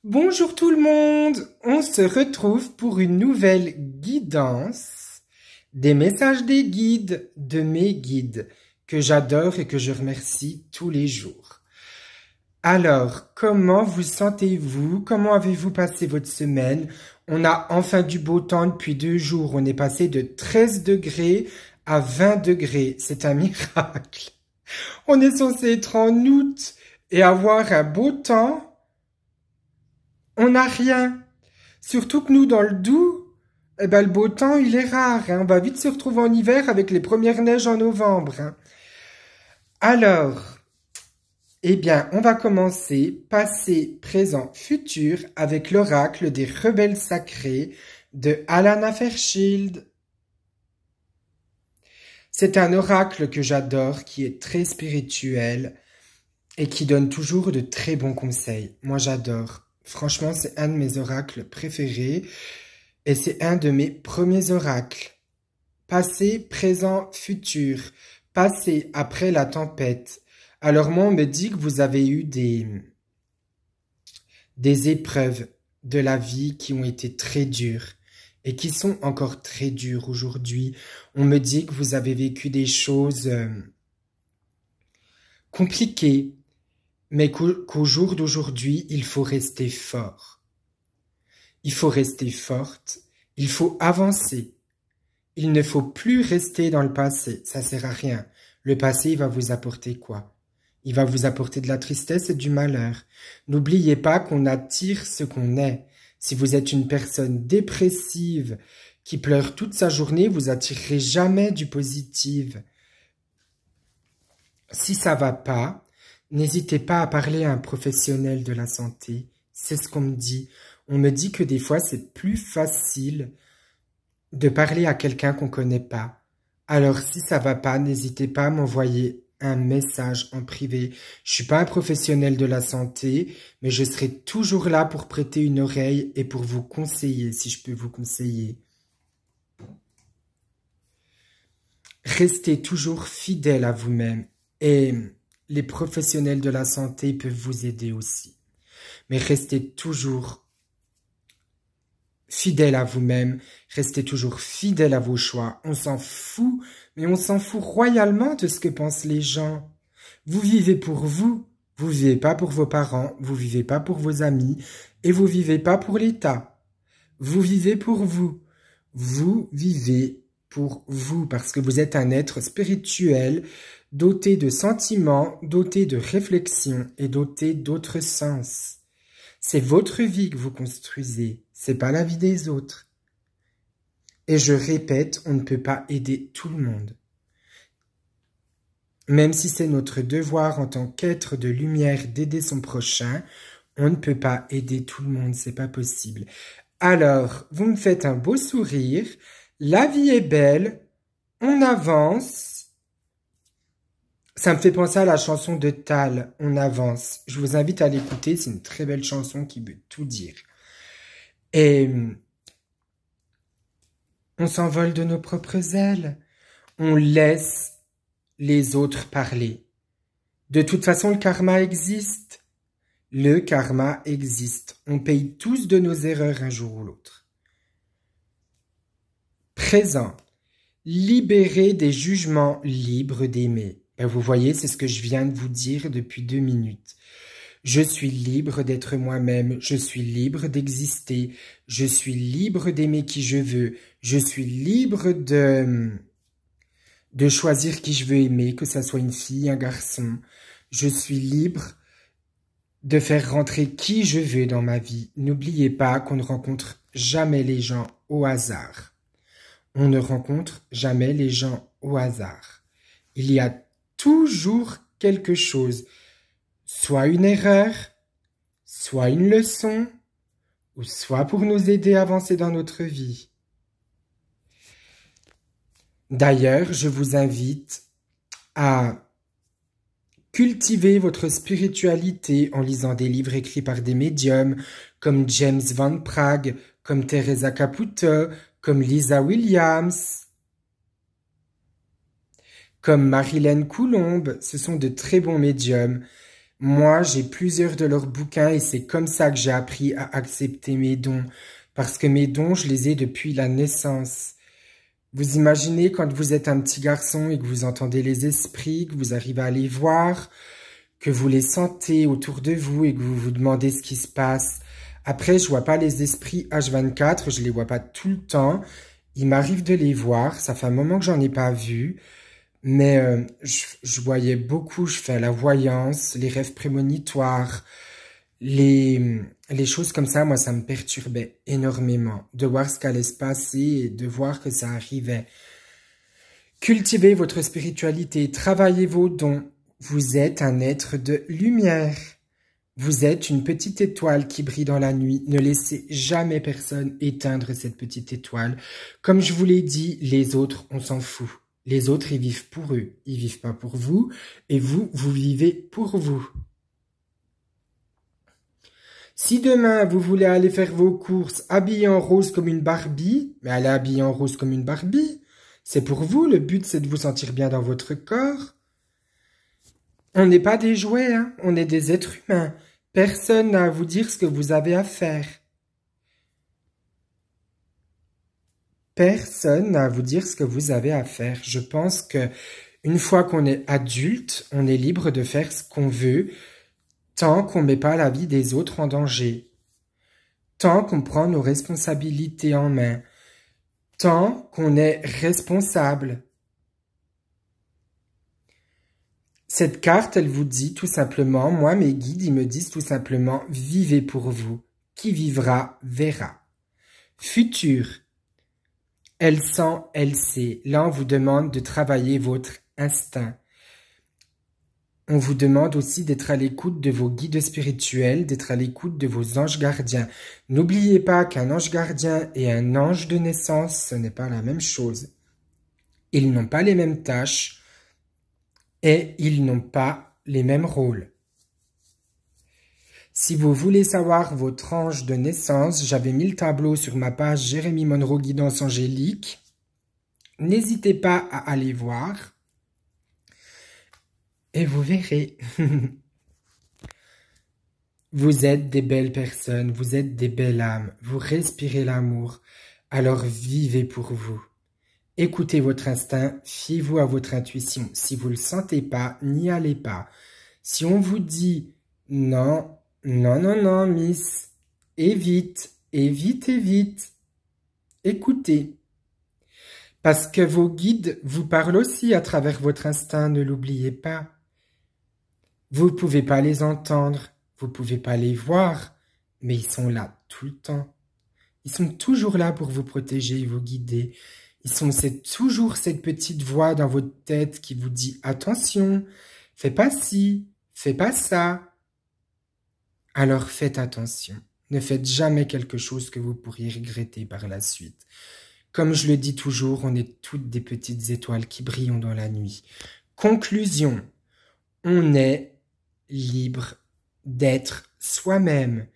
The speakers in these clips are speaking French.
Bonjour tout le monde, on se retrouve pour une nouvelle guidance des messages des guides, de mes guides, que j'adore et que je remercie tous les jours. Alors, comment vous sentez-vous? Comment avez-vous passé votre semaine? On a enfin du beau temps depuis 2 jours, on est passé de 13 degrés à 20 degrés, c'est un miracle. On est censé être en août et avoir un beau temps. On n'a rien. Surtout que nous, dans le Doubs, le beau temps, il est rare, hein. On va vite se retrouver en hiver avec les premières neiges en novembre, hein. Alors, on va commencer passé, présent, futur avec l'oracle des rebelles sacrés de Alana Fairchild. C'est un oracle que j'adore, qui est très spirituel et qui donne toujours de très bons conseils. Moi, j'adore. Franchement, c'est un de mes oracles préférés et c'est un de mes premiers oracles. Passé, présent, futur. Passé, après la tempête. Alors moi, on me dit que vous avez eu des épreuves de la vie qui ont été très dures et qui sont encore très dures aujourd'hui. On me dit que vous avez vécu des choses compliquées, mais qu'au jour d'aujourd'hui, il faut rester fort. Il faut rester forte, il faut avancer. Il ne faut plus rester dans le passé, ça sert à rien. Le passé, il va vous apporter quoi? Il va vous apporter de la tristesse et du malheur. N'oubliez pas qu'on attire ce qu'on est. Si vous êtes une personne dépressive qui pleure toute sa journée, vous attirerez jamais du positif. Si ça va pas, n'hésitez pas à parler à un professionnel de la santé. C'est ce qu'on me dit. On me dit que des fois, c'est plus facile de parler à quelqu'un qu'on connaît pas. Alors, si ça va pas, n'hésitez pas à m'envoyer un message en privé. Je suis pas un professionnel de la santé, mais je serai toujours là pour prêter une oreille et pour vous conseiller, si je peux vous conseiller. Restez toujours fidèle à vous-même et les professionnels de la santé peuvent vous aider aussi. Mais restez toujours fidèle à vous-même, restez toujours fidèle à vos choix. On s'en fout, mais on s'en fout royalement de ce que pensent les gens. Vous vivez pour vous, vous vivez pas pour vos parents, vous vivez pas pour vos amis, et vous vivez pas pour l'État. Vous vivez pour vous. Vous vivez pour vous, parce que vous êtes un être spirituel, doté de sentiments, doté de réflexion et doté d'autres sens. C'est votre vie que vous construisez, c'est pas la vie des autres. Et je répète, on ne peut pas aider tout le monde. Même si c'est notre devoir en tant qu'être de lumière d'aider son prochain, on ne peut pas aider tout le monde, c'est pas possible. Alors, vous me faites un beau sourire, la vie est belle, on avance. Ça me fait penser à la chanson de Tal, On avance. Je vous invite à l'écouter, c'est une très belle chanson qui veut tout dire. Et on s'envole de nos propres ailes. On laisse les autres parler. De toute façon, le karma existe. Le karma existe. On paye tous de nos erreurs un jour ou l'autre. Présent. Libéré des jugements, libre d'aimer. Vous voyez, c'est ce que je viens de vous dire depuis 2 minutes. Je suis libre d'être moi-même, je suis libre d'exister, je suis libre d'aimer qui je veux, je suis libre de choisir qui je veux aimer, que ça soit une fille, un garçon. Je suis libre de faire rentrer qui je veux dans ma vie. N'oubliez pas qu'on ne rencontre jamais les gens au hasard. On ne rencontre jamais les gens au hasard. Il y a toujours quelque chose, soit une erreur, soit une leçon, ou soit pour nous aider à avancer dans notre vie. D'ailleurs, je vous invite à cultiver votre spiritualité en lisant des livres écrits par des médiums comme James Van Praagh, comme Teresa Caputo, comme Lisa Williams, comme Marilyn Coulombe. Ce sont de très bons médiums. Moi, j'ai plusieurs de leurs bouquins et c'est comme ça que j'ai appris à accepter mes dons. Parce que mes dons, je les ai depuis la naissance. Vous imaginez quand vous êtes un petit garçon et que vous entendez les esprits, que vous arrivez à les voir, que vous les sentez autour de vous et que vous vous demandez ce qui se passe. Après, je vois pas les esprits H24, je les vois pas tout le temps. Il m'arrive de les voir, ça fait un moment que j'en ai pas vu, mais je voyais beaucoup, je fais la voyance, les rêves prémonitoires, les choses comme ça, moi, ça me perturbait énormément de voir ce qu'allait se passer et de voir que ça arrivait. Cultivez votre spiritualité, travaillez vos dons. Vous êtes un être de lumière. Vous êtes une petite étoile qui brille dans la nuit. Ne laissez jamais personne éteindre cette petite étoile. Comme je vous l'ai dit, les autres, on s'en fout. Les autres, ils vivent pour eux. Ils vivent pas pour vous. Et vous, vous vivez pour vous. Si demain, vous voulez aller faire vos courses habillée en rose comme une Barbie, mais allez habillée en rose comme une Barbie. C'est pour vous. Le but, c'est de vous sentir bien dans votre corps. On n'est pas des jouets, hein. On est des êtres humains. Personne n'a à vous dire ce que vous avez à faire. Personne n'a à vous dire ce que vous avez à faire. Je pense que une fois qu'on est adulte, on est libre de faire ce qu'on veut, tant qu'on ne met pas la vie des autres en danger, tant qu'on prend nos responsabilités en main, tant qu'on est responsable. Cette carte, elle vous dit tout simplement, moi, mes guides, ils me disent tout simplement, vivez pour vous. Qui vivra, verra. Futur. Elle sent, elle sait. Là, on vous demande de travailler votre instinct. On vous demande aussi d'être à l'écoute de vos guides spirituels, d'être à l'écoute de vos anges gardiens. N'oubliez pas qu'un ange gardien et un ange de naissance, ce n'est pas la même chose. Ils n'ont pas les mêmes tâches et ils n'ont pas les mêmes rôles. Si vous voulez savoir votre ange de naissance, j'avais mis le tableau sur ma page Jérémy Monroe Guidance Angélique. N'hésitez pas à aller voir et vous verrez. Vous êtes des belles personnes, vous êtes des belles âmes, vous respirez l'amour, alors vivez pour vous. Écoutez votre instinct, fiez-vous à votre intuition. Si vous ne le sentez pas, n'y allez pas. Si on vous dit non, non, non, non, miss, évite, évite, évite, écoutez. Parce que vos guides vous parlent aussi à travers votre instinct, ne l'oubliez pas. Vous ne pouvez pas les entendre, vous ne pouvez pas les voir, mais ils sont là tout le temps. Ils sont toujours là pour vous protéger et vous guider. C'est toujours cette petite voix dans votre tête qui vous dit « Attention, fais pas ci, fais pas ça ». Alors faites attention. Ne faites jamais quelque chose que vous pourriez regretter par la suite. Comme je le dis toujours, on est toutes des petites étoiles qui brillent dans la nuit. Conclusion. On est libre d'être soi-même.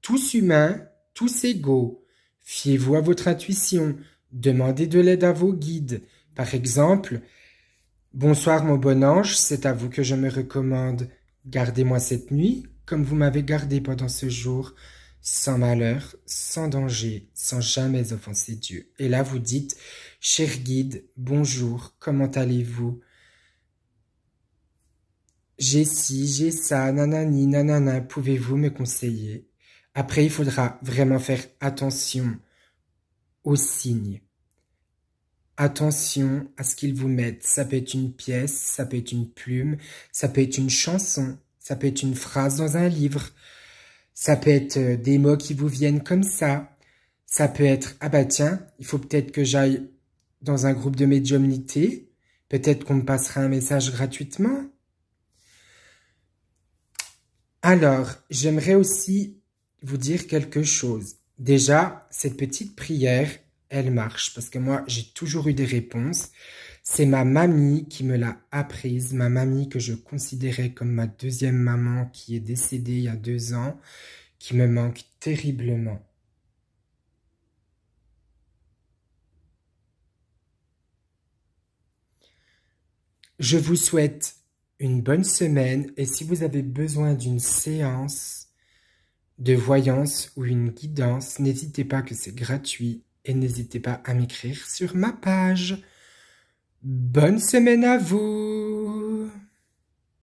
Tous humains, tous égaux. Fiez-vous à votre intuition. Demandez de l'aide à vos guides. Par exemple, « Bonsoir mon bon ange, c'est à vous que je me recommande. Gardez-moi cette nuit, comme vous m'avez gardé pendant ce jour, sans malheur, sans danger, sans jamais offenser Dieu. » Et là vous dites, « Cher guide, bonjour, comment allez-vous? J'ai ci, j'ai ça, nanani, nanana, pouvez-vous me conseiller ?» Après, il faudra vraiment faire attention aux signes. Attention à ce qu'ils vous mettent. Ça peut être une pièce, ça peut être une plume, ça peut être une chanson, ça peut être une phrase dans un livre, ça peut être des mots qui vous viennent comme ça. Ça peut être, ah bah tiens, il faut peut-être que j'aille dans un groupe de médiumnité, peut-être qu'on me passera un message gratuitement. Alors, j'aimerais aussi vous dire quelque chose. Déjà, cette petite prière, elle marche parce que moi, j'ai toujours eu des réponses. C'est ma mamie qui me l'a apprise, ma mamie que je considérais comme ma deuxième maman qui est décédée il y a 2 ans, qui me manque terriblement. Je vous souhaite une bonne semaine et si vous avez besoin d'une séance de voyance ou une guidance, n'hésitez pas que c'est gratuit et n'hésitez pas à m'écrire sur ma page. Bonne semaine à vous!